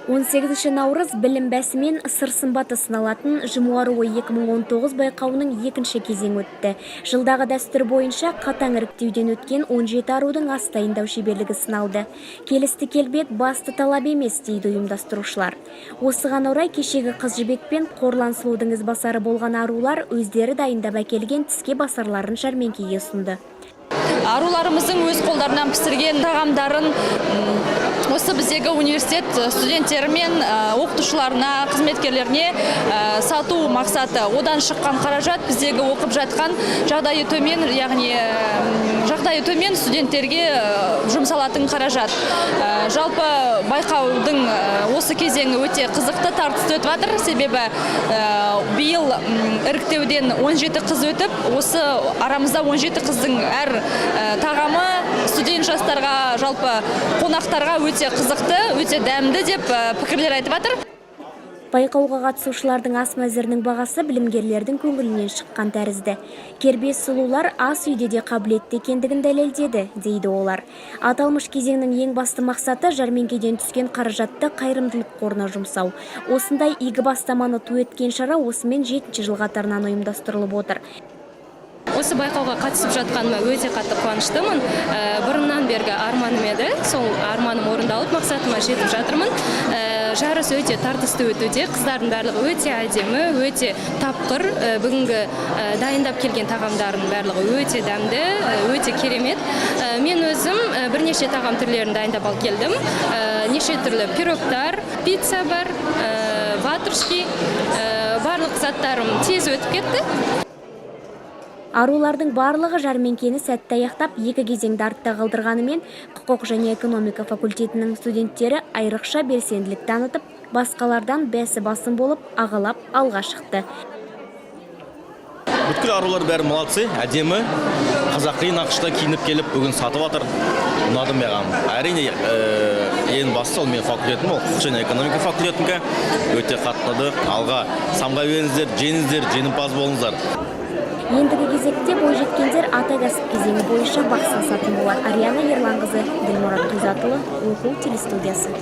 18 наурыз білім бәсімен сыр сымбаты сыналатын Жұмуар ой 2019 байқауының екінші кезең өтті. Жылдағы дәстүр бойынша қатаң іріктеуден өткен 17 арудың ас дайындау шеберлігі сыналды. Келісті келбет басты талап емес, дейді ұйымдастырушылар. Осыған орай кешегі қыз жібек пен қорлан сұлудың ізбасары болған арулар өздері дайындап әкелген тіске басарларын жәрмеңкеге ұсынды. Аруларымыздың өз қолдарынан пісірген тағамдарын осы біздегі университет студенттері мен оқытушыларына, қызметкерлеріне сату мақсаты. Одан шыққан қаражат біздегі оқып жатқан жағдайы төмен студенттерге жұмсалатын қаражат. Жалпы байқаудың осы кезеңі өте қызықты, тартысты өтіп жатыр. Себебі биыл іріктеуден 17 қыз өтіп, осы арамызда 17 қыздың әр тағамы студент жастарға, жалпы қонақтарға өте қызықты, өте дәмді деп пікірлер айтып жатыр. Байқауға қатысушылардың ас мәзірінің бағасы білімгерлердің көңілінен шыққан тәрізді. Кербез сұлулар ас үйде де қабілетті екендігін дәлелдеді, дейді олар. Аталмыш кезеңнің ең басты мақсаты жәрмеңкеден түскен қаражатты қайырымдылық қорына жұмсау. Осындай игі бастаманы ту еткен шара осымен 7-ші жыл қатарынан ұйымдастырылып отыр. Осы байқауға қатысып жатқаныма өте қатты қуаныштымын. Бұрыннан бергі арманым еді. Сол арманым орындалып, мақсатыма жетіп жатырмын. Жарыс өте тартысты өтуде. Қыздардың барлығы өте әдемі, өте тапқыр. Бүгінгі дайындап келген тағамдардың барлығы өте дәмді, өте керемет. Мен өзім бірнеше тағам түрлерін дайындап алып келдім. Неше түрлі пирогтар, пицца бар, ватрушки. Барлық заттарым тез өтіп кетті. Арулардың барлығы жәрмеңкені сәтті аяқтап, екі кезеңді артта қалдырғанымен, құқық және экономика факультетінің студенттері айрықша белсенділік танытып, басқалардан бәсі басым болып, ағалап алға шықты. Бүткіл арулар бәрі молодцы, әдемі, қазақи нақышта киініп келіп, бүгін сатып жатыр. Ұнады маған. Әрине, ең басты ол мен факультетім, ол құқық және экономика факультетімге өте қатты алға самға беріңіздер, жеңіңіздер, жеңімпаз болыңыздар. Ендігі кезекте бойжеткендер ата кәсіп кезеңі бойынша бақ сынасатын болады. Ариана Ерланқызы, Ділмұрат Қизатұлы, оқу телестудиясы.